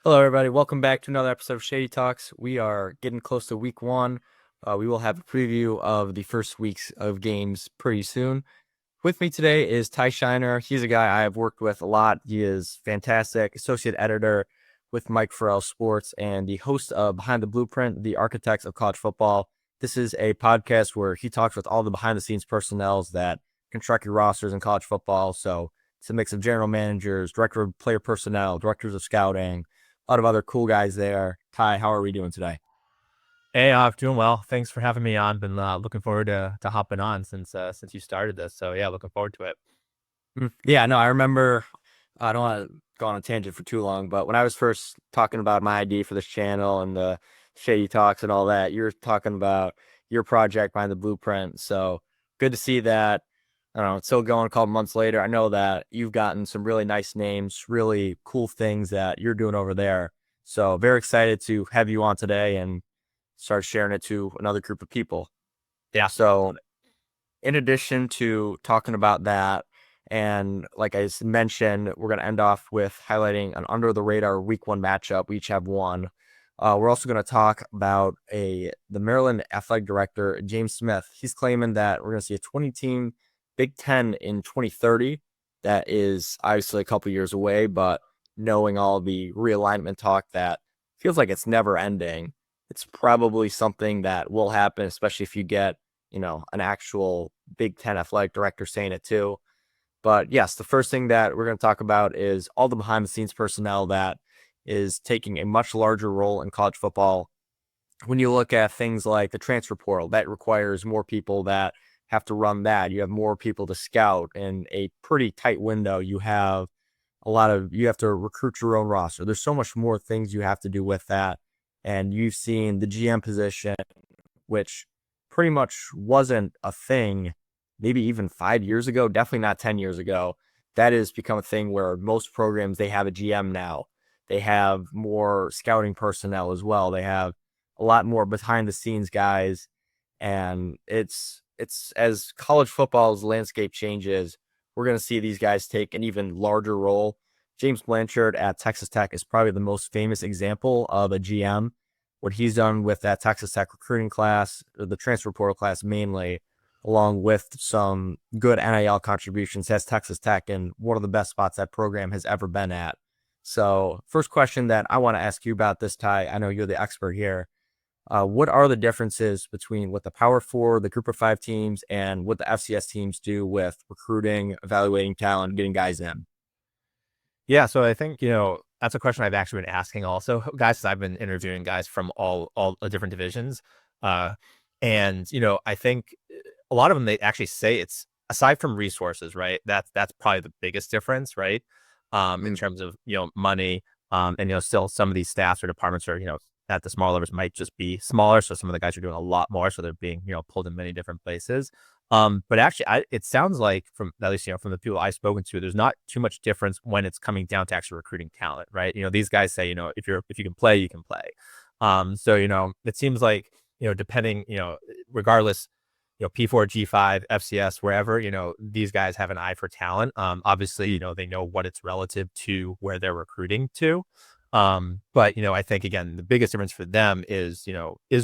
Hello, everybody. Welcome back to another episode of Shady Talks. We are getting close to week one. We will have a preview of the first weeks of games pretty soon. With me today is Ty Scheiner. He's a guy I have worked with a lot. He is fantastic, associate editor with Mike Farrell Sports and the host of Behind the Blueprint, the architects of college football. This is a podcast where he talks with all the behind the scenes personnels that construct your rosters in college football. So it's a mix of general managers, director of player personnel, directors of scouting, a lot of other cool guys there. Ty, how are we doing today? Hey, doing well. Thanks for having me on. Been looking forward to hopping on since you started this. So yeah, looking forward to it. Yeah, no, I remember. I don't want to go on a tangent for too long, but when I was first talking about my idea for this channel and the Shady Talks and all that, you're talking about your project behind the blueprint. So good to see that. I don't know, it's still going a couple months later. I know that you've gotten some really nice names, really cool things that you're doing over there. So very excited to have you on today and start sharing it to another group of people. Yeah, So in addition to talking about that, and like I mentioned, we're going to end off with highlighting an under the radar week one matchup. We each have one. We're also going to talk about the Maryland athletic director, James Smith. He's claiming that we're going to see a 20 team Big Ten in 2030. That is obviously a couple years away, but knowing all the realignment talk that feels like it's never ending, it's probably something that will happen, especially if you get an actual Big Ten athletic director saying it too. But yes, the first thing that we're going to talk about is all the behind the scenes personnel that is taking a much larger role in college football. When you look at things like the transfer portal, that requires more people that have to run that. You have more people to scout in a pretty tight window. You have to recruit your own roster. There's so much more things you have to do with that. And you've seen the GM position, which pretty much wasn't a thing maybe even 5 years ago, definitely not 10 years ago. That has become a thing where most programs, they have a GM now. They have more scouting personnel as well. They have a lot more behind the scenes guys. And it's as college football's landscape changes, we're going to see these guys take an even larger role. James Blanchard at Texas Tech is probably the most famous example of a GM. What he's done with that Texas Tech recruiting class, or the transfer portal class mainly, along with some good NIL contributions, has Texas Tech in one of the best spots that program has ever been at. So, first question that I want to ask you about this, Ty, I know you're the expert here. What are the differences between what the Power Four, the Group of Five teams, and what the FCS teams do with recruiting, evaluating talent, getting guys in? yeah. So I think that's a question I've actually been asking also, guys. 'Cause I've been interviewing guys from all the different divisions, uh, and I think a lot of them they actually say it's aside from resources, right? That's probably the biggest difference, right? In Mm. terms of money, and still some of these staffs or departments are at the smaller levels might just be smaller, so some of the guys are doing a lot more, so they're being pulled in many different places. But actually, it sounds like from at least from the people I've spoken to, there's not too much difference when it's coming down to actually recruiting talent, right? These guys say if you can play, you can play. So it seems like depending regardless P4, G5, FCS, wherever, these guys have an eye for talent. Obviously, they know what it's relative to where they're recruiting to. But, I think again, the biggest difference for them is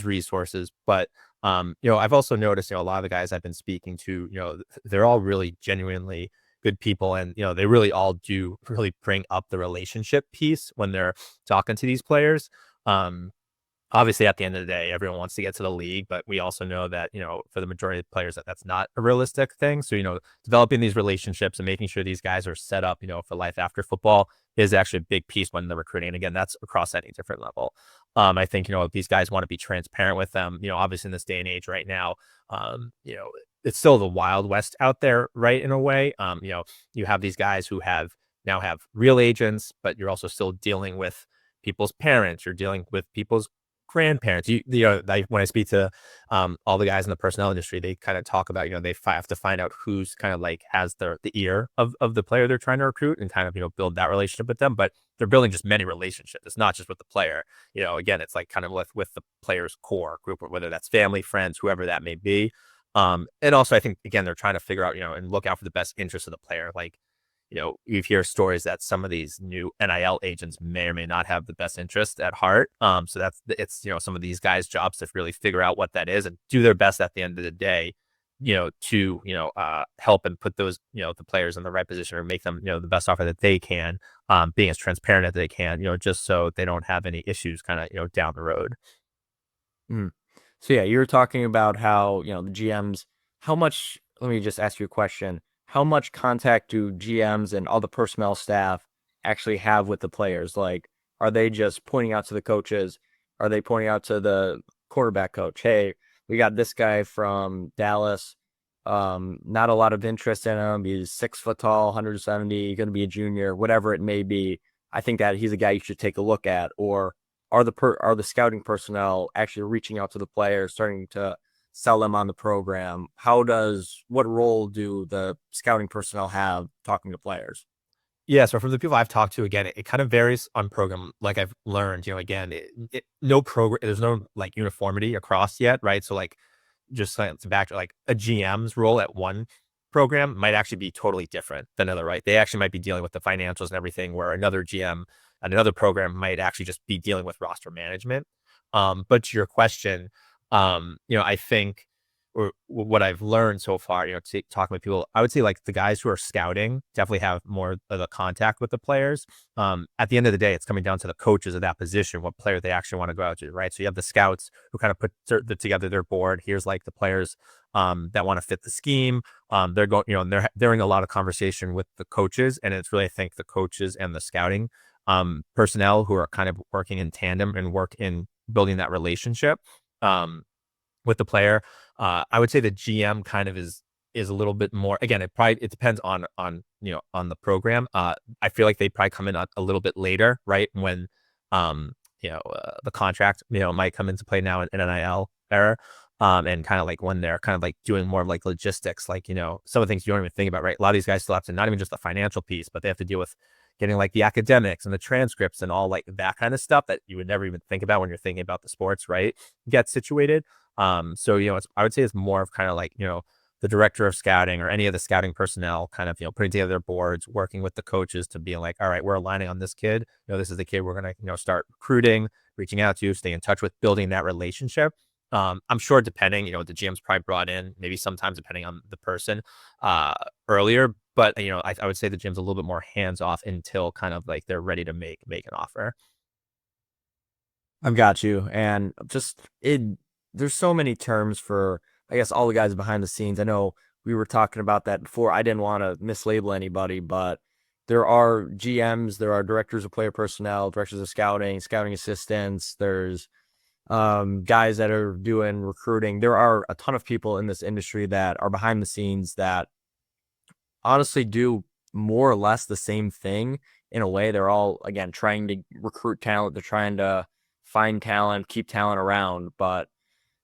resources. But, I've also noticed, a lot of the guys I've been speaking to, they're all really genuinely good people. And, they really all do really bring up the relationship piece when they're talking to these players. Um, Obviously, at the end of the day, everyone wants to get to the league, but we also know that, for the majority of players that that's not a realistic thing. So, developing these relationships and making sure these guys are set up, for life after football is actually a big piece when they're recruiting. And again, that's across any different level. I think, if these guys want to be transparent with them, obviously in this day and age right now, it's still the Wild West out there, right? In a way, you have these guys who now have real agents, but you're also still dealing with people's parents. You're dealing with people's grandparents. When I speak to all the guys in the personnel industry, they kind of talk about they have to find out who's kind of like has the ear of the player they're trying to recruit and kind of build that relationship with them. But they're building just many relationships. It's not just with the player. Again, it's like kind of with the player's core group, whether that's family, friends, whoever that may be. And also, I think again they're trying to figure out and look out for the best interest of the player. Like you hear stories that some of these new NIL agents may or may not have the best interest at heart. So it's some of these guys' jobs to really figure out what that is and do their best at the end of the day, to help and put those the players in the right position or make them the best offer that they can, being as transparent as they can, just so they don't have any issues kind of down the road. Mhm. So yeah, you were talking about how, the GMs, how much, let me just ask you a question. How much contact do GMs and all the personnel staff actually have with the players? Like, are they just pointing out to the coaches? Are they pointing out to the quarterback coach? Hey, we got this guy from Dallas. Not a lot of interest in him. He's 6 foot tall, 170, going to be a junior, whatever it may be. I think that he's a guy you should take a look at. Or are the scouting personnel actually reaching out to the players, starting to sell them on the program? What role do the scouting personnel have talking to players? Yeah, so from the people I've talked to, again, it kind of varies on program. Like I've learned, again, no program, there's no like uniformity across yet, right? So like just like to back like a GM's role at one program might actually be totally different than another, right? They actually might be dealing with the financials and everything, where another GM at another program might actually just be dealing with roster management. But to your question, I think or what I've learned so far, talking with people, I would say like the guys who are scouting definitely have more of the contact with the players. At the end of the day, it's coming down to the coaches of that position, what player they actually want to go out to, right? So you have the scouts who kind of put together their board. Here's like the players that want to fit the scheme. They're going, and they're in a lot of conversation with the coaches, and it's really I think the coaches and the scouting personnel who are kind of working in tandem and work in building that relationship. With the player. I would say the GM kind of is a little bit more. Again, it depends on the program. I feel like they probably come in a little bit later, right? When the contract might come into play now in NIL era. And kind of like when they're kind of like doing more of like logistics, like some of the things you don't even think about, right? A lot of these guys still have to not even just the financial piece, but they have to deal with getting like the academics and the transcripts and all like that kind of stuff that you would never even think about when you're thinking about the sports, right? Get situated. So I would say it's more of kind of like the director of scouting or any of the scouting personnel kind of putting together their boards, working with the coaches to be like, all right, we're aligning on this kid. This is the kid we're gonna start recruiting, reaching out to, stay in touch with, building that relationship. I'm sure depending, the GM's probably brought in maybe sometimes depending on the person earlier, but I would say the GM's a little bit more hands off until kind of like they're ready to make an offer. I've got you. And there's so many terms for, I guess, all the guys behind the scenes. I know we were talking about that before. I didn't want to mislabel anybody, but there are GMs, there are directors of player personnel, directors of scouting, scouting assistants. There's guys that are doing recruiting. There are a ton of people in this industry that are behind the scenes that honestly do more or less the same thing in a way. They're all, again, trying to recruit talent. They're trying to find talent, keep talent around. But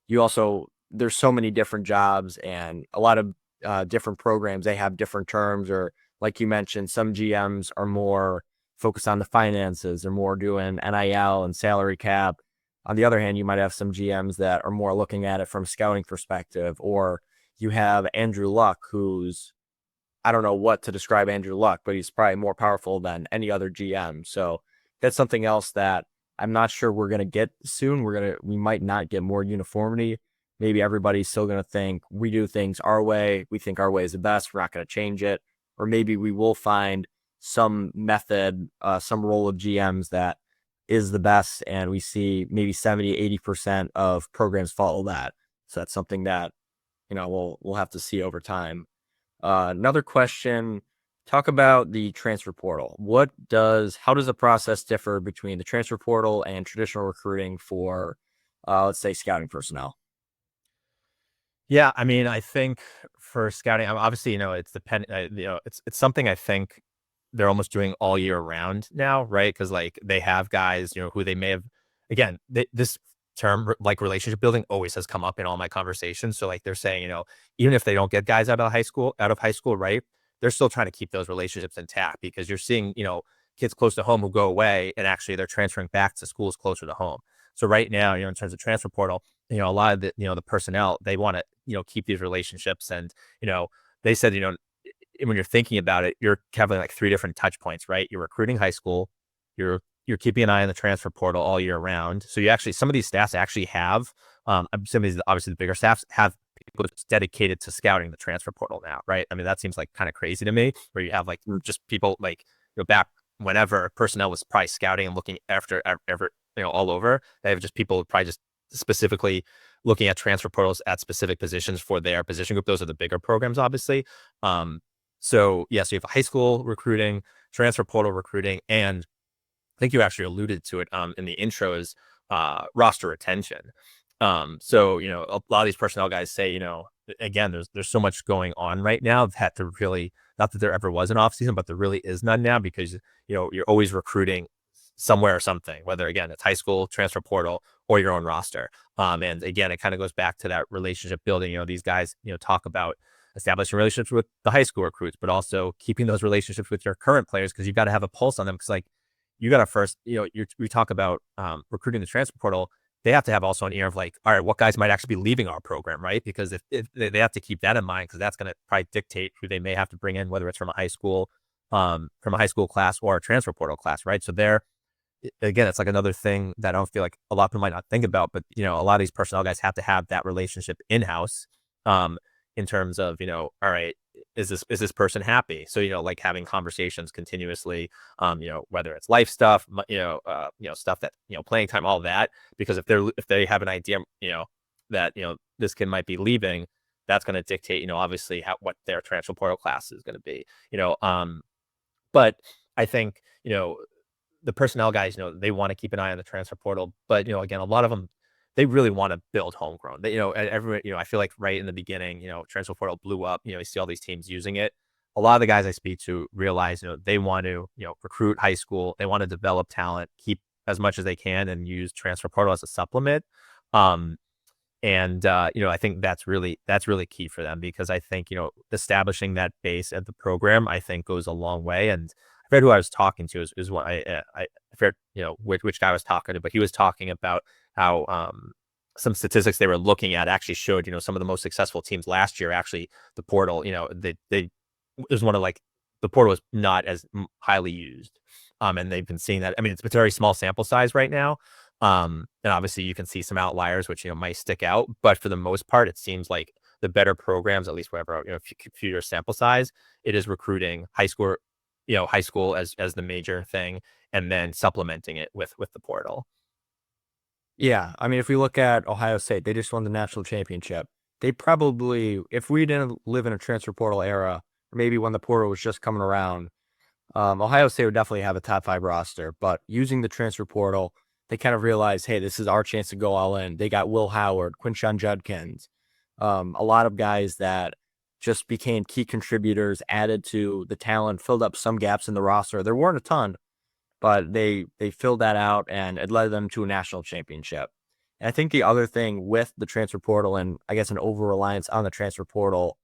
there's so many different jobs and a lot of different programs. They have different terms, or like you mentioned, some GMs are more focused on the finances. They're more doing NIL and salary cap. On the other hand, you might have some GMs that are more looking at it from a scouting perspective, or you have Andrew Luck, who's, I don't know what to describe Andrew Luck, but he's probably more powerful than any other GM. So that's something else that I'm not sure we're gonna get soon. We might not get more uniformity. Maybe everybody's still gonna think we do things our way. We think our way is the best. We're not gonna change it. Or maybe we will find some method, some role of GMs that is the best, and we see maybe 70, 80% of programs follow that. So that's something that we'll have to see over time. Another question, talk about the transfer portal. How does the process differ between the transfer portal and traditional recruiting for, let's say, scouting personnel? Yeah, I mean, I think for scouting, obviously, it's it's something I think they're almost doing all year round now, right? Because like they have guys, who they may have, again, this term like relationship building always has come up in all my conversations. So like they're saying, even if they don't get guys out of high school, right? They're still trying to keep those relationships intact because you're seeing, kids close to home who go away and actually they're transferring back to schools closer to home. So right now, in terms of transfer portal, a lot of the personnel, they want to, keep these relationships and, they said, when you're thinking about it, you're having like three different touch points, right? You're recruiting high school, you're keeping an eye on the transfer portal all year round. So you actually, some of these staffs actually have, some of these, obviously the bigger staffs have people dedicated to scouting the transfer portal now, right? I mean, that seems like kind of crazy to me, where you have like just people like, back whenever personnel was probably scouting and looking after ever, all over. They have just people probably just specifically looking at transfer portals at specific positions for their position group. Those are the bigger programs, obviously. So yeah, so you have high school recruiting, transfer portal recruiting, and I think you actually alluded to it in the intros, roster retention. So a lot of these personnel guys say, again, there's so much going on right now that there really, not that there ever was an off season, but there really is none now, because you're always recruiting somewhere or something, whether again it's high school, transfer portal, or your own roster. And again, it kind of goes back to that relationship building. These guys talk about establishing relationships with the high school recruits, but also keeping those relationships with your current players, because you've got to have a pulse on them. Because like, you got to first, we talk about recruiting the transfer portal. They have to have also an ear of like, all right, what guys might actually be leaving our program, right? Because if they have to keep that in mind, because that's going to probably dictate who they may have to bring in, whether it's from a high school, class or a transfer portal class, right? So there, again, it's like another thing that I don't feel like a lot of people might not think about, but a lot of these personnel guys have to have that relationship in house, in terms of all right, is this person happy? So like having conversations continuously, whether it's life stuff, stuff that playing time, all that, because if they have an idea, that this kid might be leaving, that's going to dictate obviously what their transfer portal class is going to be, but I think the personnel guys, they want to keep an eye on the transfer portal, but again, a lot of them, they really want to build homegrown. They, everyone, I feel like right in the beginning, transfer portal blew up. You see all these teams using it. A lot of the guys I speak to realize, they want to, recruit high school. They want to develop talent, keep as much as they can, and use transfer portal as a supplement. Um, and I think that's really key for them, because I think establishing that base at the program, I think, goes a long way. And I forget who I was talking to, is what I forget which guy I was talking to, but he was talking about how some statistics they were looking at actually showed some of the most successful teams last year, actually the portal, they it was one of like, the portal was not as highly used, and they've been seeing that. I mean, it's a very small sample size right now. And obviously you can see some outliers which might stick out, but for the most part, it seems like the better programs, at least whatever few year sample size, it is recruiting high school as the major thing, and then supplementing it with the portal. Yeah, I mean, if we look at Ohio State, they just won the national championship. They probably, if we didn't live in a transfer portal era, or maybe when the portal was just coming around, Ohio State would definitely have a top five roster. But using the transfer portal, they kind of realized, hey, this is our chance to go all in. They got Will Howard, Quinshon Judkins, a lot of guys that just became key contributors, added to the talent, filled up some gaps in the roster. There weren't a ton, but they filled that out, and it led them to a national championship. And I think the other thing with the transfer portal, and I guess an over reliance on the transfer portal,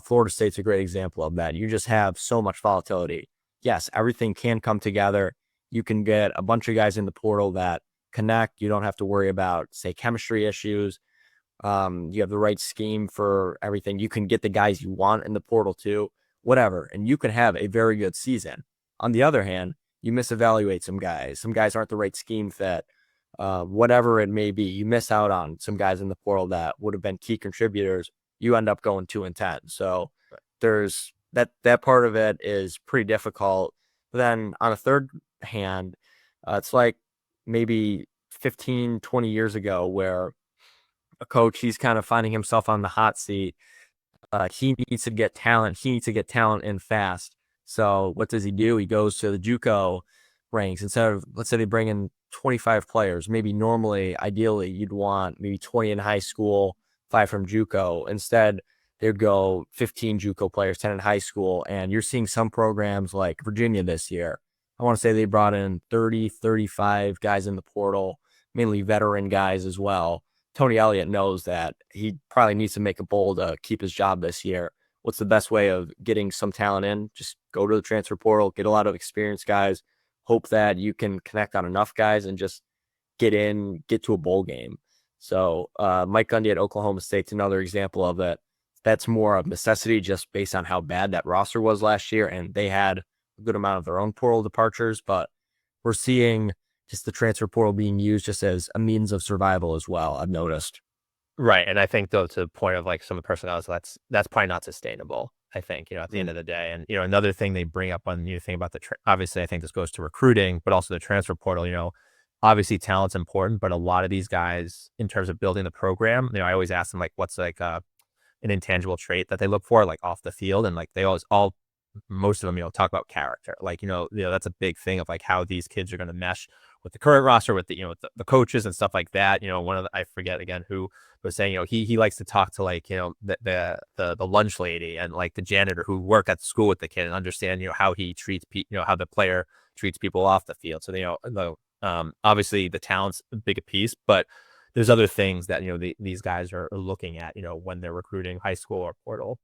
Florida State's a great example of that. You just have so much volatility. Yes, everything can come together. You can get a bunch of guys in the portal that connect. You don't have to worry about, say, chemistry issues. You have the right scheme for everything. You can get the guys you want in the portal too, whatever, and you can have a very good season. On the other hand, you misevaluate some guys. Some guys aren't the right scheme fit. Whatever it may be, you miss out on some guys in the portal that would have been key contributors. You end up going 2-10. So there's that part of it is pretty difficult. But then on a third hand, it's like maybe 15, 20 years ago where a coach, he's kind of finding himself on the hot seat. He needs to get talent. He needs to get talent in fast. So what does he do? He goes to the JUCO ranks. Instead of, let's say they bring in 25 players, maybe normally, ideally, you'd want maybe 20 in high school, 5 from JUCO. Instead, they'd go 15 JUCO players, 10 in high school. And you're seeing some programs like Virginia this year. I want to say they brought in 30, 35 guys in the portal, mainly veteran guys as well. Tony Elliott knows that he probably needs to make a bowl to keep his job this year. What's the best way of getting some talent in? Just go to the transfer portal, get a lot of experienced guys, hope that you can connect on enough guys and just get in, get to a bowl game. So Mike Gundy at Oklahoma State's another example of that. that's more of necessity just based on how bad that roster was last year, and they had a good amount of their own portal departures. But we're seeing just the transfer portal being used just as a means of survival as well. I've noticed. Right, and I think though to the point of like some of the personnel, that's probably not sustainable. I think at the end Mm. of the day, and another thing they bring up when you think about obviously I think this goes to recruiting, but also the transfer portal. Obviously talent's important, but a lot of these guys in terms of building the program, I always ask them like, what's like an intangible trait that they look for, like off the field, and like they always all most of them, talk about character. Like, that's a big thing of like how these kids are going to mesh with the current roster, with with the coaches and stuff like that. One of the, I forget again who was saying, he likes to talk to like, the lunch lady and like the janitor who work at school with the kid and understand, how he treats people, how the player treats people off the field. So, obviously the talent's a big a piece, but there's other things that, these guys are looking at, when they're recruiting high school or portal.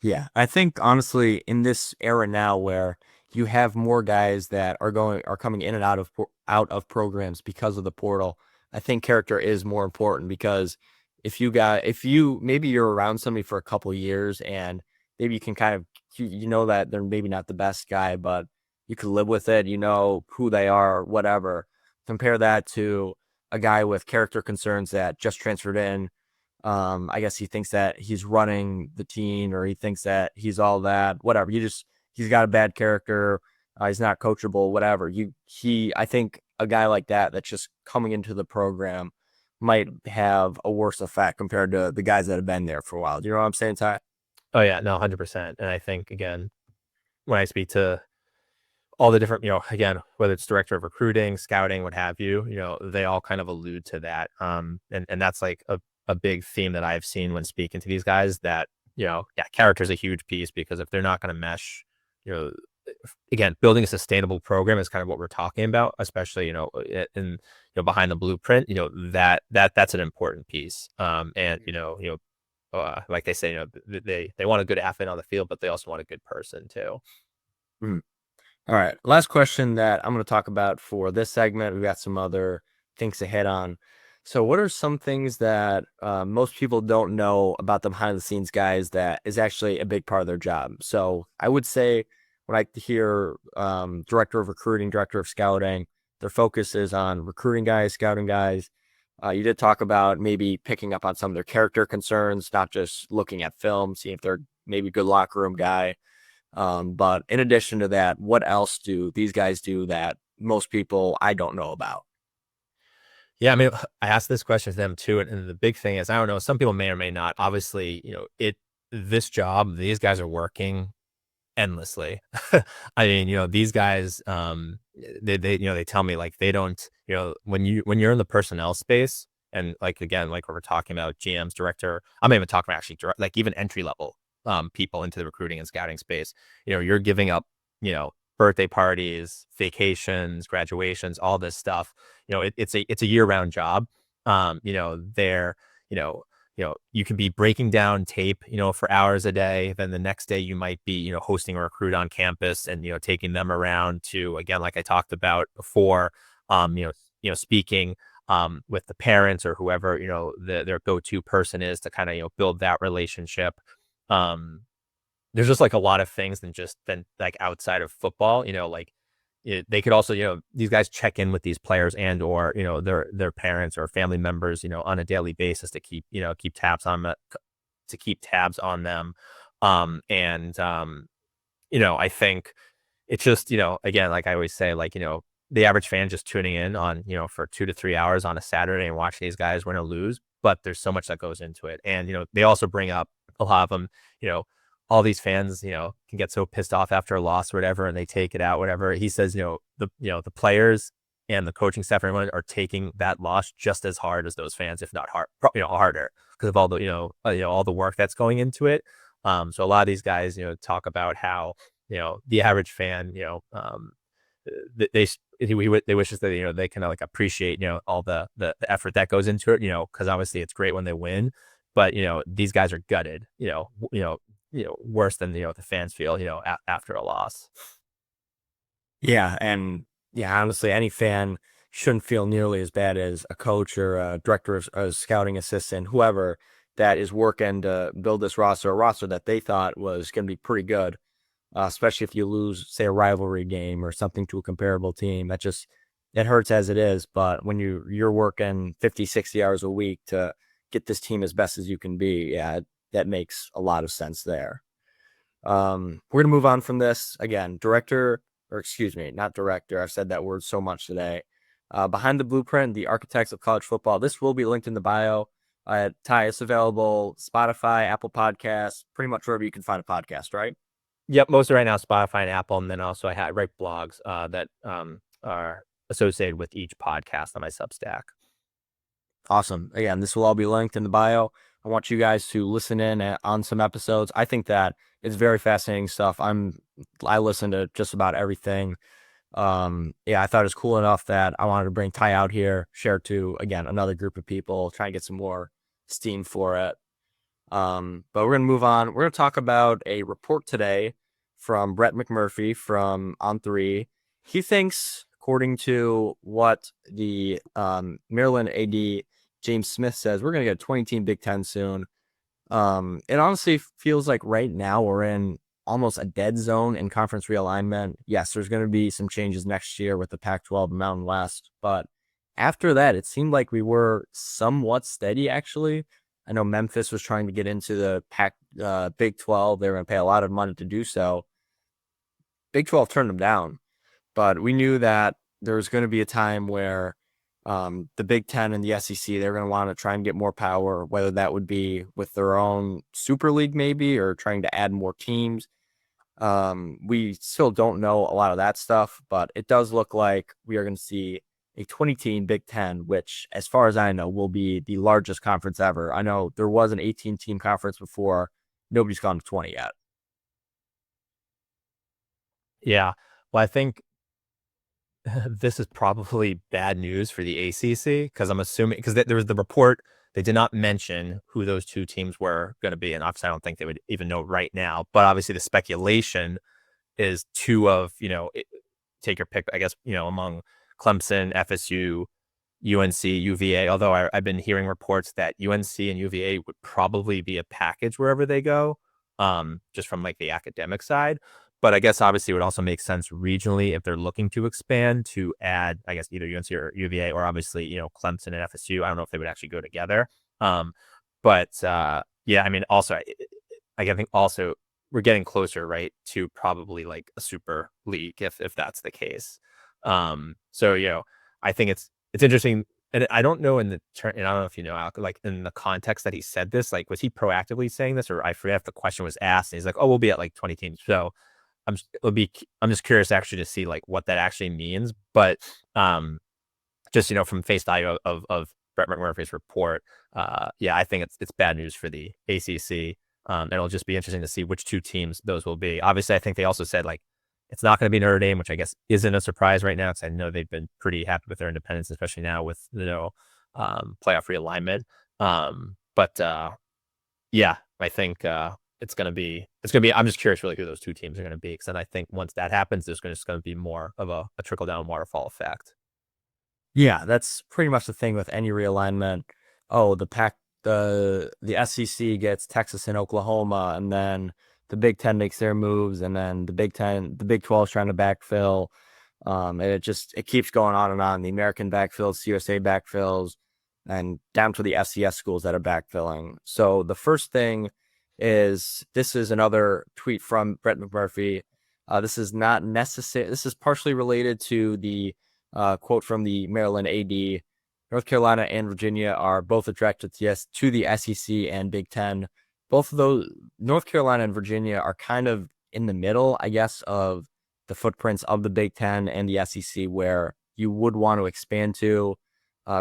Yeah, I think honestly in this era now where you have more guys that are coming in and out of programs because of the portal, I think character is more important because if you maybe you're around somebody for a couple years and maybe you can kind of you know that they're maybe not the best guy, but you can live with it, you know who they are, whatever. Compare that to a guy with character concerns that just transferred in. I guess he thinks that he's running the team, or he thinks that he's all that, whatever. He's got a bad character. He's not coachable, whatever. I think a guy like that that's just coming into the program might have a worse effect compared to the guys that have been there for a while. Do you know what I'm saying, Ty? Oh yeah, no, 100%. And I think again, when I speak to all the different, again, whether it's director of recruiting, scouting, what have you, they all kind of allude to that. And that's like a big theme that I've seen when speaking to these guys that, yeah, character is a huge piece because if they're not going to mesh, you know, again, building a sustainable program is kind of what we're talking about, especially, in, behind the blueprint, that's an important piece. And, like they say, they want a good athlete on the field, but they also want a good person too. Mhm. All right. Last question that I'm going to talk about for this segment. We've got some other things to hit on. So, what are some things that most people don't know about the behind the scenes guys that is actually a big part of their job? So, I would say when I hear director of recruiting, director of scouting, their focus is on recruiting guys, scouting guys. You did talk about maybe picking up on some of their character concerns, not just looking at film, seeing if they're maybe a good locker room guy. But in addition to that, what else do these guys do that most people I don't know about? Yeah, I mean, I asked this question to them too, and the big thing is, I don't know, some people may or may not. Obviously, this job, these guys are working endlessly. I mean, these guys, they tell me like they don't, when you're in the personnel space, and like again, like we're talking about GMs, director, I'm not even talking about actually like even entry level people into the recruiting and scouting space. You're giving up, birthday parties, vacations, graduations, all this stuff. It's a year round job. They're, you know, you can be breaking down tape, for hours a day. Then the next day you might be, hosting a recruit on campus and, taking them around to, again, like I talked about before, speaking with the parents or whoever, their go-to person is to kind of, build that relationship. Um, there's just like a lot of things than like outside of football, like they could also, these guys check in with these players and or, their parents or family members, on a daily basis to keep, keep tabs on them. I think it's just, again, like I always say, like, the average fan just tuning in on, for 2 to 3 hours on a Saturday and watching these guys win or lose. But there's so much that goes into it. And, they also bring up a lot of them, you know, all these fans, can get so pissed off after a loss or whatever, and they take it out, whatever. He says, the players and the coaching staff, and everyone are taking that loss just as hard as those fans, if not hard, harder because of all the, all the work that's going into it. So a lot of these guys, talk about how, the average fan, they they wish that they can like appreciate all the effort that goes into it, because obviously it's great when they win, but these guys are gutted, worse than the fans feel after a loss. Yeah, and yeah, honestly, any fan shouldn't feel nearly as bad as a coach or a director of a scouting assistant, whoever that is working to build this roster, a roster that they thought was going to be pretty good, especially if you lose, say, a rivalry game or something to a comparable team. That just, it hurts as it is. But when you're working 50, 60 hours a week to get this team as best as you can be, yeah, that makes a lot of sense there. We're gonna move on from this again. Director, or excuse me, not director. I've said that word so much today. Behind the Blueprint, the Architects of College Football. This will be linked in the bio. Ty, it's available Spotify, Apple Podcasts, pretty much wherever you can find a podcast, right? Yep, most of right now Spotify and Apple, and then also I write blogs that are associated with each podcast on my Substack. Awesome. Again, this will all be linked in the bio. I want you guys to listen in on some episodes. I think that it's very fascinating stuff. I listen to just about everything. Yeah, I thought it was cool enough that I wanted to bring Ty out here, share it to, again, another group of people, try and get some more steam for it. But we're going to move on. We're going to talk about a report today from Brett McMurphy from On3. He thinks, according to what the Maryland AD James Smith says, we're going to get a 20-team Big Ten soon. It honestly feels like right now we're in almost a dead zone in conference realignment. Yes, there's going to be some changes next year with the Pac-12 and Mountain West, but after that, it seemed like we were somewhat steady, actually. I know Memphis was trying to get into the Big 12. They were going to pay a lot of money to do so. Big 12 turned them down, but we knew that there was going to be a time where the Big Ten and the SEC, they're going to want to try and get more power, whether that would be with their own Super League maybe, or trying to add more teams. We still don't know a lot of that stuff, but it does look like we are going to see a 20-team Big Ten, which, as far as I know, will be the largest conference ever. I know there was an 18-team conference before. Nobody's gone to 20 yet. Yeah, well, I think this is probably bad news for the ACC because I'm assuming because there was the report they did not mention who those two teams were going to be, and obviously I don't think they would even know right now. But obviously the speculation is two of take your pick, I guess among Clemson, FSU, UNC, UVA. Although I've been hearing reports that UNC and UVA would probably be a package wherever they go, just from like the academic side. But I guess obviously it would also make sense regionally if they're looking to expand to add, I guess, either UNC or UVA or obviously, Clemson and FSU. I don't know if they would actually go together. But yeah, I mean, also, I think also we're getting closer, right, to probably like a super league if that's the case. So, I think it's interesting. And I don't know and I don't know if Alec, like in the context that he said this, like, was he proactively saying this, or I forget if the question was asked and he's like, oh, we'll be at like 20 teams. So I'm just curious actually to see like what that actually means. But just from face value of Brett McMurphy's report, yeah, I think it's bad news for the ACC. And it'll just be interesting to see which two teams those will be. Obviously, I think they also said like it's not going to be Notre Dame, which I guess isn't a surprise right now because I know they've been pretty happy with their independence, especially now with playoff realignment. But yeah, I think it's gonna be. I'm just curious really who those two teams are gonna be because then I think once that happens, there's just gonna be more of a trickle down waterfall effect. Yeah, that's pretty much the thing with any realignment. Oh, the SEC gets Texas and Oklahoma, and then the Big Ten makes their moves, and then the Big 12 is trying to backfill. And it keeps going on and on. The American backfills, CUSA backfills, and down to the FCS schools that are backfilling. So the first thing is, this is another tweet from Brett McMurphy. This is not necessary. This is partially related to the quote from the Maryland AD. North Carolina and Virginia are both attracted to the SEC and Big Ten. Both of those, North Carolina and Virginia, are kind of in the middle, I guess, of the footprints of the Big Ten and the SEC, where you would want to expand to.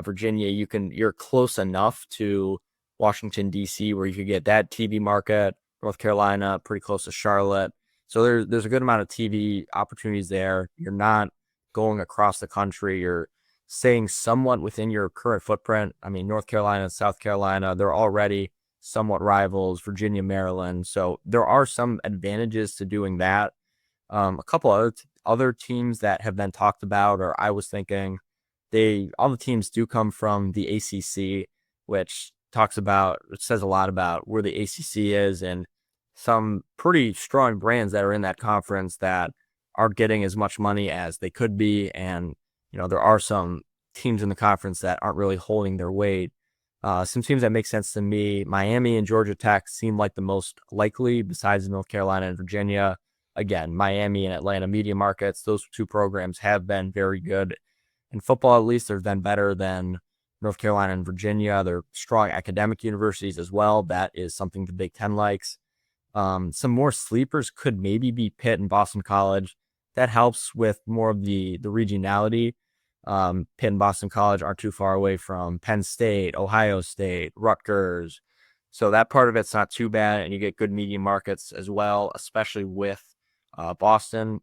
Virginia, you're close enough to Washington, D.C., where you could get that TV market. North Carolina, pretty close to Charlotte. So there's a good amount of TV opportunities there. You're not going across the country. You're staying somewhat within your current footprint. I mean, North Carolina and South Carolina, they're already somewhat rivals, Virginia, Maryland. So there are some advantages to doing that. A couple other teams that have been talked about, or I was thinking, all the teams do come from the ACC, which it says a lot about where the ACC is and some pretty strong brands that are in that conference that aren't getting as much money as they could be. And, there are some teams in the conference that aren't really holding their weight. Some teams that make sense to me, Miami and Georgia Tech seem like the most likely besides North Carolina and Virginia. Again, Miami and Atlanta media markets, those two programs have been very good. In football, at least, they've been better than North Carolina and Virginia. They're strong academic universities as well. That is something the Big Ten likes. Some more sleepers could maybe be Pitt and Boston College. That helps with more of the regionality. Pitt and Boston College aren't too far away from Penn State, Ohio State, Rutgers. So that part of it's not too bad, and you get good media markets as well, especially with Boston.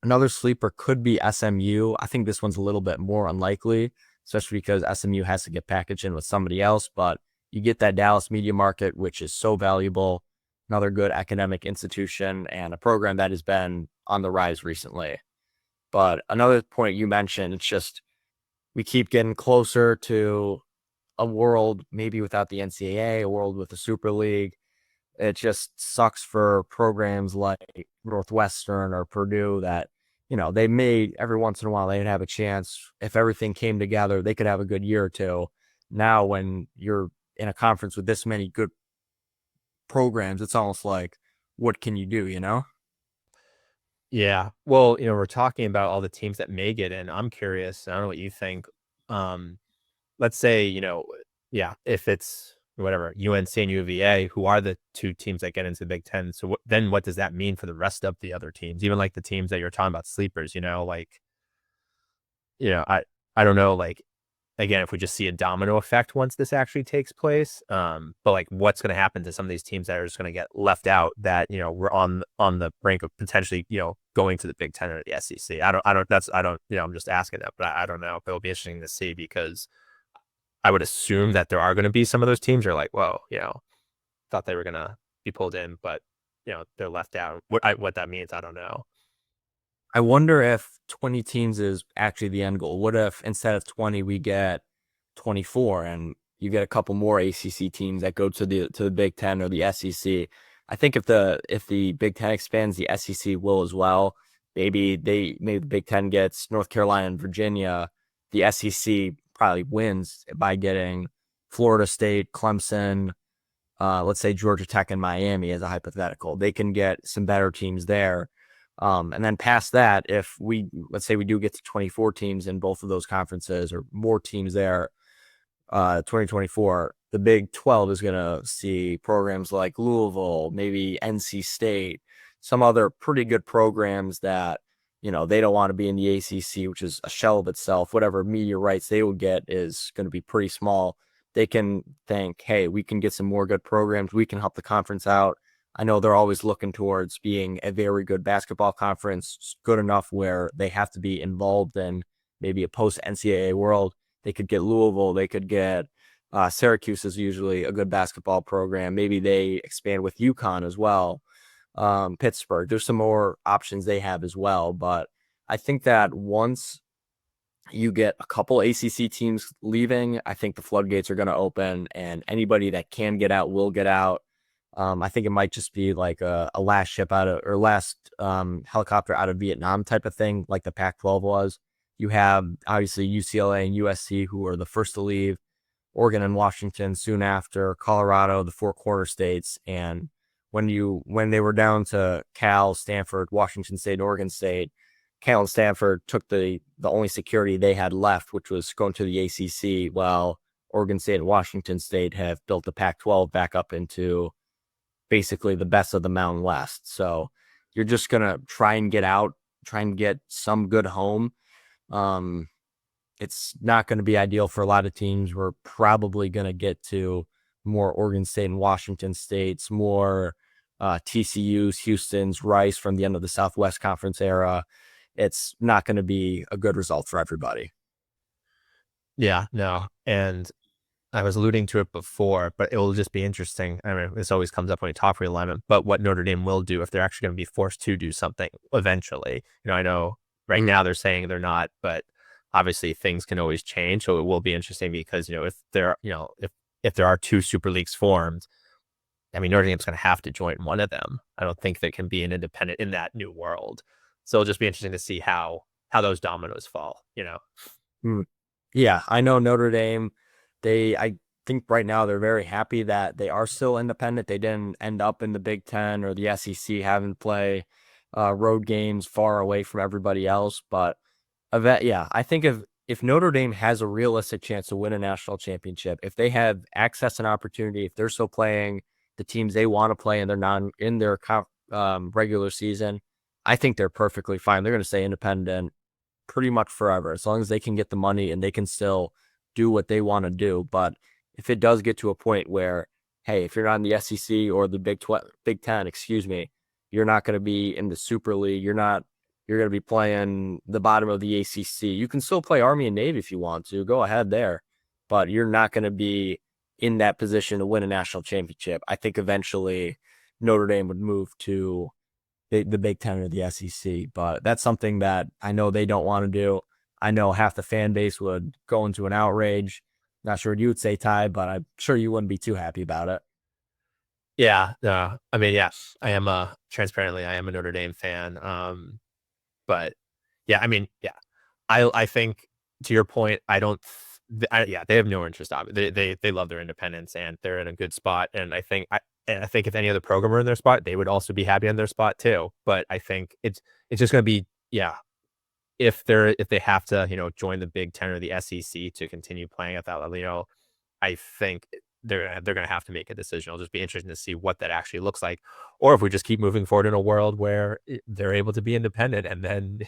Another sleeper could be SMU. I think this one's a little bit more unlikely, especially because SMU has to get packaged in with somebody else, but you get that Dallas media market, which is so valuable. Another good academic institution and a program that has been on the rise recently. But another point you mentioned, it's just we keep getting closer to a world maybe without the NCAA, a world with the Super League. It just sucks for programs like Northwestern or Purdue that, they may every once in a while they'd have a chance. If everything came together, they could have a good year or two. Now, when you're in a conference with this many good programs, it's almost like, what can you do? Yeah. Well, we're talking about all the teams that may get in. I'm curious. I don't know what you think. Um, let's say, yeah, if it's whatever, UNC and UVA, who are the two teams that get into the Big Ten. So then what does that mean for the rest of the other teams? Even like the teams that you're talking about, sleepers, like, I don't know, like, again, if we just see a domino effect once this actually takes place, but like what's going to happen to some of these teams that are just going to get left out that, we're on the brink of potentially, going to the Big Ten or the SEC. I'm just asking that, but I don't know. But it'll be interesting to see because I would assume that there are going to be some of those teams that are like, whoa, thought they were going to be pulled in, but they're left out. What that means, I don't know. I wonder if 20 teams is actually the end goal. What if instead of 20 we get 24 and you get a couple more ACC teams that go to the Big Ten or the SEC? I think if the Big Ten expands, the SEC will as well. Maybe the Big Ten gets North Carolina and Virginia. The SEC probably wins by getting Florida State, Clemson, let's say Georgia Tech and Miami as a hypothetical. They can get some better teams there. And then past that, if let's say we do get to 24 teams in both of those conferences or more teams there, 2024, the Big 12 is going to see programs like Louisville, maybe NC State, some other pretty good programs that, they don't want to be in the ACC, which is a shell of itself. Whatever media rights they would get is going to be pretty small. They can think, hey, we can get some more good programs. We can help the conference out. I know they're always looking towards being a very good basketball conference, good enough where they have to be involved in maybe a post NCAA world. They could get Louisville. They could get Syracuse is usually a good basketball program. Maybe they expand with UConn as well. Pittsburgh. There's some more options they have as well. But I think that once you get a couple ACC teams leaving, I think the floodgates are going to open and anybody that can get out will get out. I think it might just be like a last ship out of or last helicopter out of Vietnam type of thing, like the Pac-12 was. You have obviously UCLA and USC who are the first to leave, Oregon and Washington soon after, Colorado, the four corner states. And when they were down to Cal, Stanford, Washington State, Oregon State, Cal and Stanford took the only security they had left, which was going to the ACC, while Oregon State and Washington State have built the Pac-12 back up into basically the best of the Mountain West. So you're just going to try and get out, try and get some good home. It's not going to be ideal for a lot of teams. We're probably going to get to more Oregon State and Washington States, more TCU's, Houston's, Rice from the end of the Southwest Conference era. It's not going to be a good result for everybody. Yeah, no. And I was alluding to it before, but it will just be interesting. I mean, this always comes up when you talk realignment, but what Notre Dame will do if they're actually going to be forced to do something eventually. I know right now they're saying they're not, but obviously things can always change. So it will be interesting because, if they're, if there are two super leagues formed, I mean, Notre Dame's going to have to join one of them. I don't think there can be an independent in that new world. So it'll just be interesting to see how those dominoes fall, you know? Hmm. Yeah, I know Notre Dame. I think right now they're very happy that they are still independent. They didn't end up in the Big Ten or the SEC having to play road games far away from everybody else. But yeah, I think if Notre Dame has a realistic chance to win a national championship, if they have access and opportunity, if they're still playing the teams they want to play and they're not in their regular season, I think they're perfectly fine. They're going to stay independent pretty much forever as long as they can get the money and they can still do what they want to do. But if it does get to a point where, hey, if you're not in the SEC or the Big Ten, excuse me, you're not going to be in the Super League. You're going to be playing the bottom of the ACC. You can still play Army and Navy if you want to. Go ahead there, but you're not going to be in that position to win a national championship. I think eventually Notre Dame would move to the Big Ten or the SEC, but that's something that I know they don't want to do. I know half the fan base would go into an outrage. Not sure what you would say, Ty, but I'm sure you wouldn't be too happy about it. Yeah. I mean, yes, I am transparently, I am a Notre Dame fan. But yeah, I mean, yeah, I think to your point, I don't, yeah, they have no interest. They love their independence and they're in a good spot. And I think if any other program were in their spot, they would also be happy in their spot too. But I think it's just going to be, yeah, if they have to, join the Big Ten or the SEC to continue playing at that level, I think they're going to have to make a decision. It'll just be interesting to see what that actually looks like, or if we just keep moving forward in a world where they're able to be independent, and then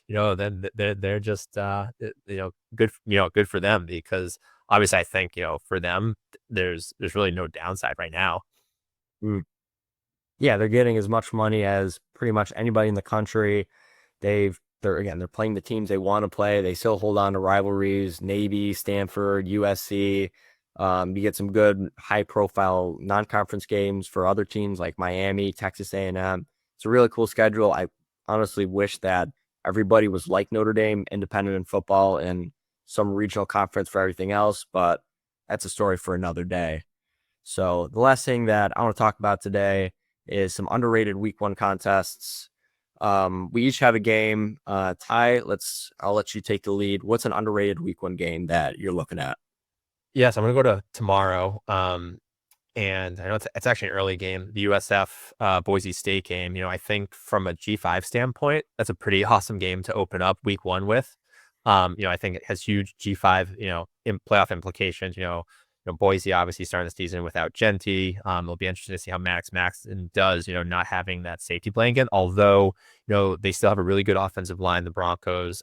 then they're just good, good for them, because obviously I think for them there's really no downside right now. Mm. Yeah, they're getting as much money as pretty much anybody in the country. They're playing the teams they want to play. They still hold on to rivalries, Navy, Stanford, USC. You get some good high profile non-conference games for other teams like Miami, Texas A&M. It's a really cool schedule. I honestly wish that everybody was like Notre Dame, independent in football and some regional conference for everything else, but that's a story for another day. So the last thing that I want to talk about today is some underrated week one contests. We each have a game. Ty, I'll let you take the lead. What's an underrated week one game that you're looking at? Yes, I'm gonna go to tomorrow. And I know it's actually an early game, the USF Boise State game. I think from a G5 standpoint, that's a pretty awesome game to open up week one with. I think it has huge G5, in playoff implications. Boise obviously starting the season without Genty. It'll be interesting to see how Max Maxson does, not having that safety blanket. Although, they still have a really good offensive line, the Broncos.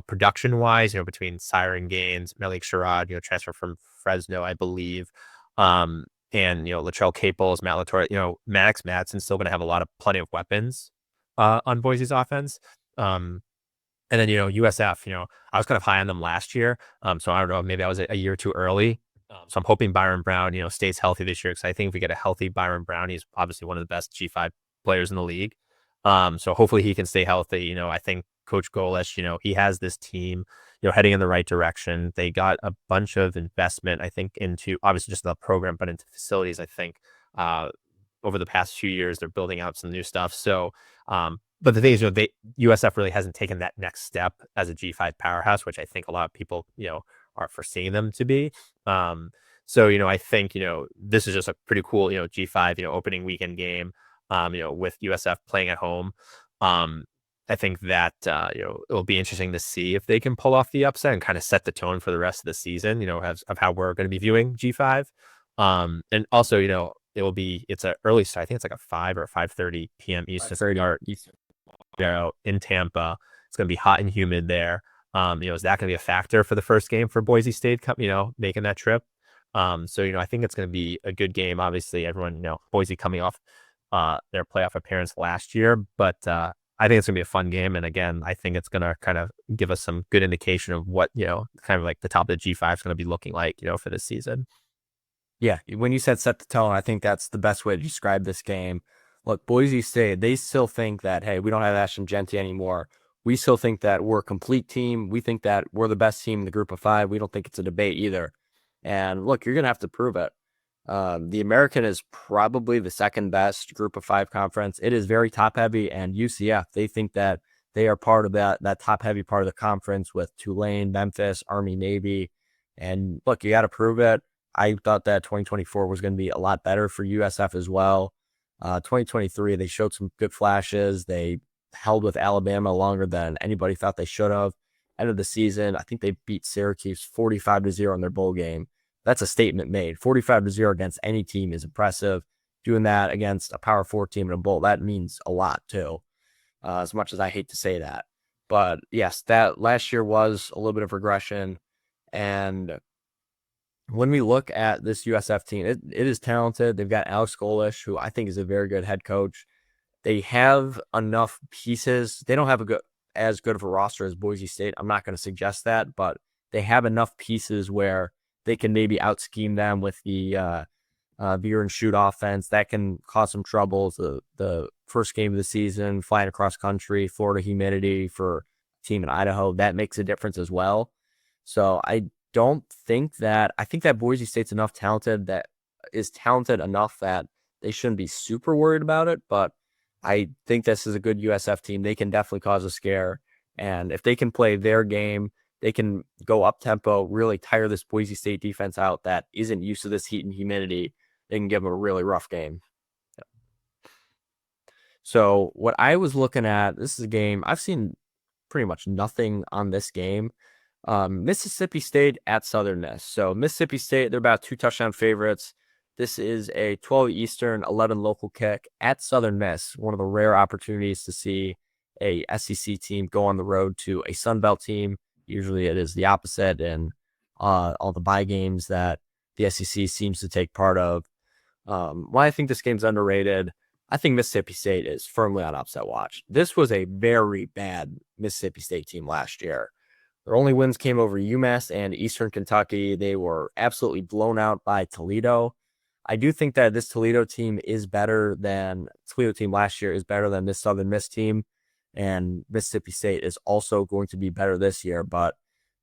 Production wise, between Siren Gaines, Malik Sherrod, transfer from Fresno, I believe. And Latrell Caples, Matt Latour, Maddox Madsen's still going to have plenty of weapons on Boise's offense. And then USF, I was kind of high on them last year. So I don't know, maybe I was a year too early. So I'm hoping Byron Brown, stays healthy this year, because I think if we get a healthy Byron Brown, he's obviously one of the best G5 players in the league. So hopefully he can stay healthy. I think Coach Golish, he has this team, heading in the right direction. They got a bunch of investment, I think, into obviously just the program, but into facilities. I think over the past few years, they're building out some new stuff. So, but the thing is, USF really hasn't taken that next step as a G5 powerhouse, which I think a lot of people, are foreseeing them to be. So, I think, this is just a pretty cool, G5, opening weekend game, with USF playing at home. I think that, it'll be interesting to see if they can pull off the upset and kind of set the tone for the rest of the season, of how we're going to be viewing G5. And also, it's an early start. I think it's like a 5 or 5:30 p.m. Eastern start in Tampa. It's going to be hot and humid there. Is that going to be a factor for the first game for Boise State, making that trip? So, I think it's going to be a good game. Obviously, everyone, Boise coming off their playoff appearance last year, but I think it's going to be a fun game. And again, I think it's going to kind of give us some good indication of what, kind of like the top of the G5 is going to be looking like, for this season. Yeah, when you said set the tone, I think that's the best way to describe this game. Look, Boise State, they still think that, hey, we don't have Ashton Genty anymore. We still think that we're a complete team. We think that we're the best team in the group of five. We don't think it's a debate either. And look, you're going to have to prove it. The American is probably the second best group of five conference. It is very top heavy, and UCF, they think that they are part of that top heavy part of the conference with Tulane, Memphis, Army, Navy. And look, you got to prove it. I thought that 2024 was going to be a lot better for USF as well. 2023, they showed some good flashes. They held with Alabama longer than anybody thought they should have. End of the season, I think they beat Syracuse 45-0 in their bowl game. That's a statement made. 45-0 against any team is impressive. Doing that against a Power 4 team in a bowl, that means a lot too, as much as I hate to say that. But yes, that last year was a little bit of regression. And when we look at this USF team, it is talented. They've got Alex Golish, who I think is a very good head coach. They have enough pieces. They don't have as good of a roster as Boise State. I'm not going to suggest that, but they have enough pieces where they can maybe out scheme them with the veer and shoot offense. That can cause some troubles. The first game of the season, flying across country, Florida humidity for a team in Idaho, that makes a difference as well. So I think that Boise State's talented enough that they shouldn't be super worried about it, but I think this is a good USF team. They can definitely cause a scare. And if they can play their game, they can go up tempo, really tire this Boise State defense out that isn't used to this heat and humidity. They can give them a really rough game. So what I was looking at, this is a game, I've seen pretty much nothing on this game. Mississippi State at Southern Miss. So Mississippi State, they're about 2 touchdown favorites. This is a 12 Eastern, 11 local kick at Southern Miss. One of the rare opportunities to see a SEC team go on the road to a Sun Belt team. Usually it is the opposite in all the bye games that the SEC seems to take part of. Why I think this game's underrated, I think Mississippi State is firmly on upset watch. This was a very bad Mississippi State team last year. Their only wins came over UMass and Eastern Kentucky. They were absolutely blown out by Toledo. I do think that this Toledo team last year is better than this Southern Miss team, and Mississippi State is also going to be better this year. But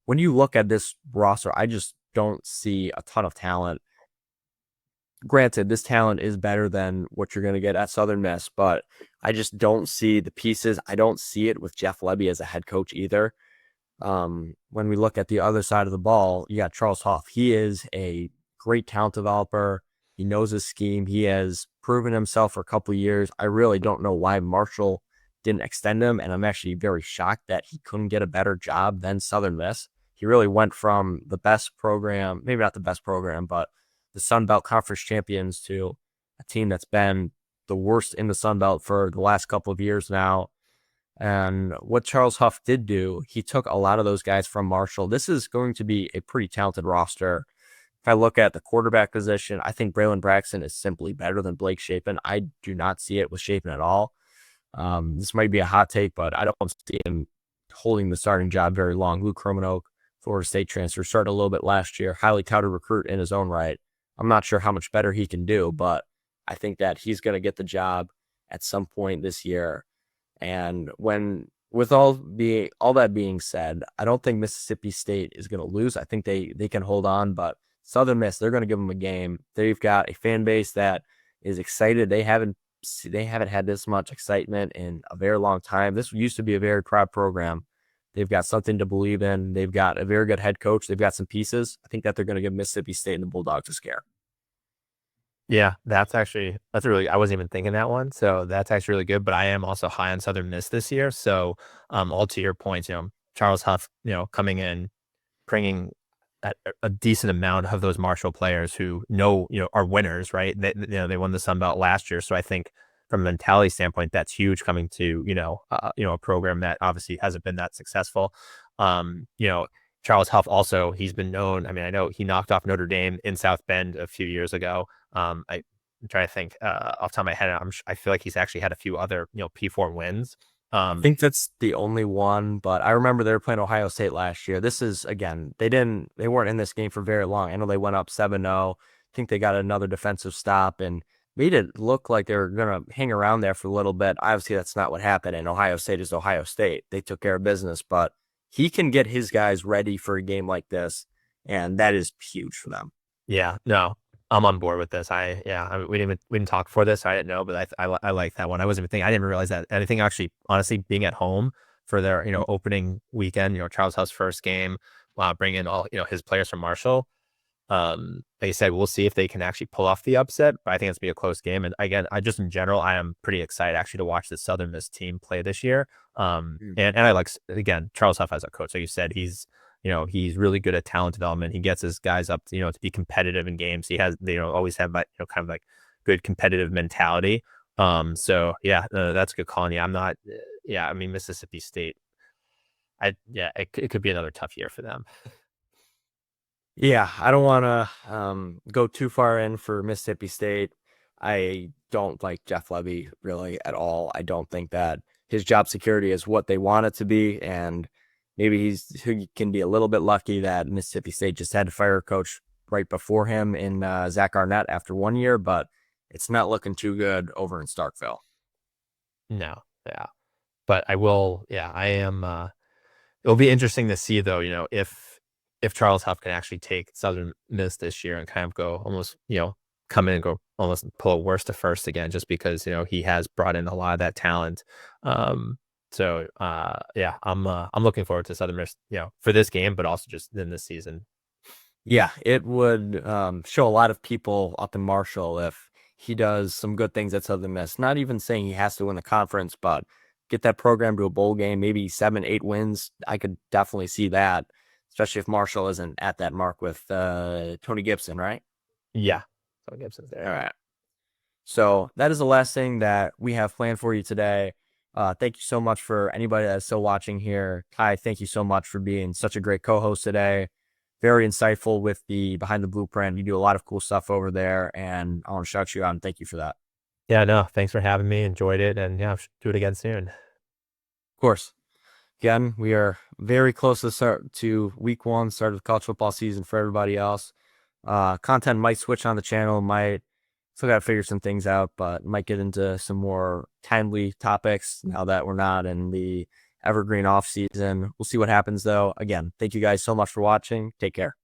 when you look at this roster, I just don't see a ton of talent. Granted, this talent is better than what you're going to get at Southern Miss, but I just don't see the pieces. I don't see it with Jeff Lebby as a head coach either. When we look at the other side of the ball, you got Charles Huff. He is a great talent developer. He knows his scheme. He has proven himself for a couple of years. I really don't know why Marshall didn't extend him, and I'm actually very shocked that he couldn't get a better job than Southern Miss. He really went from the best program, maybe not the best program, but the Sun Belt Conference champions to a team that's been the worst in the Sun Belt for the last couple of years now. And what Charles Huff did do, he took a lot of those guys from Marshall. This is going to be a pretty talented roster. If I look at the quarterback position, I think Braylon Braxton is simply better than Blake Shapen. I do not see it with Shapen at all. This might be a hot take, but I don't see him holding the starting job very long. Luke Romanoke, Florida State transfer, started a little bit last year, highly touted recruit in his own right. I'm not sure how much better he can do, but I think that he's going to get the job at some point this year. And with all that being said, I don't think Mississippi State is going to lose. I think they can hold on, but Southern Miss, they're going to give them a game. They've got a fan base that is excited. They haven't had this much excitement in a very long time. This used to be a very proud program. They've got something to believe in. They've got a very good head coach. They've got some pieces. I think that they're going to give Mississippi State and the Bulldogs a scare. Yeah, that's really, I wasn't even thinking that one. So that's actually really good. But I am also high on Southern Miss this year. So all to your points, Charles Huff, coming in, bringing a decent amount of those Marshall players who are winners, right? They won the Sun Belt last year. So I think from a mentality standpoint, that's huge coming to, a program that obviously hasn't been that successful. Charles Huff also, he's been known. I mean, I know he knocked off Notre Dame in South Bend a few years ago. I'm trying to think off the top of my head. I feel like he's actually had a few other, P4 wins. I think that's the only one, but I remember they were playing Ohio State last year. This is, again, they weren't in this game for very long. I know they went up 7-0. I think they got another defensive stop and made it look like they were going to hang around there for a little bit. Obviously, that's not what happened, and Ohio State is Ohio State. They took care of business, but he can get his guys ready for a game like this, and that is huge for them. Yeah, no, I'm on board with this. We didn't talk for this. So I didn't know, but I like that one. I wasn't even thinking. I didn't even realize that. And I think actually, honestly, being at home for their opening weekend, Charles House first game, bring in all his players from Marshall. Like I said, we'll see if they can actually pull off the upset, but I think it's gonna be a close game. And again, I just in general, I am pretty excited actually to watch the Southern Miss team play this year. Mm. And I like again Charles Huff as a coach. Like you said, he's really good at talent development. He gets his guys up, to be competitive in games. He has always have that kind of like good competitive mentality. So yeah, that's a good call. And yeah, I'm not. Yeah, I mean Mississippi State. It could be another tough year for them. Yeah, I don't want to go too far in for Mississippi State. I don't like Jeff Levy really at all. I don't think that his job security is what they want it to be, and maybe he can be a little bit lucky that Mississippi State just had to fire a coach right before him in Zach Arnett after 1 year, but it's not looking too good over in Starkville. No, yeah, but I will. Yeah, I am. It'll be interesting to see though, if Charles Huff can actually take Southern Miss this year and kind of go almost, come in and go almost pull a worst to first again, just because, he has brought in a lot of that talent. Yeah, I'm looking forward to Southern Miss, for this game, but also just in this season. Yeah, it would show a lot of people up in Marshall if he does some good things at Southern Miss. Not even saying he has to win the conference, but get that program to a bowl game, maybe 7, 8 wins. I could definitely see that, especially if Marshall isn't at that mark with Tony Gibson, right? Yeah. So Gibson's All there. right. So that is the last thing that we have planned for you today. Thank you so much for anybody that's still watching here. Kai, thank you so much for being such a great co-host today. Very insightful with the Behind the Blueprint. You do a lot of cool stuff over there, and I want to shout you out and thank you for that. Yeah, no, thanks for having me. Enjoyed it. And yeah, do it again soon. Of course. Again, we are very close to start to week one, start of the college football season for everybody else. Content might switch on the channel, might still got to figure some things out, but might get into some more timely topics now that we're not in the evergreen off season. We'll see what happens though. Again, thank you guys so much for watching. Take care.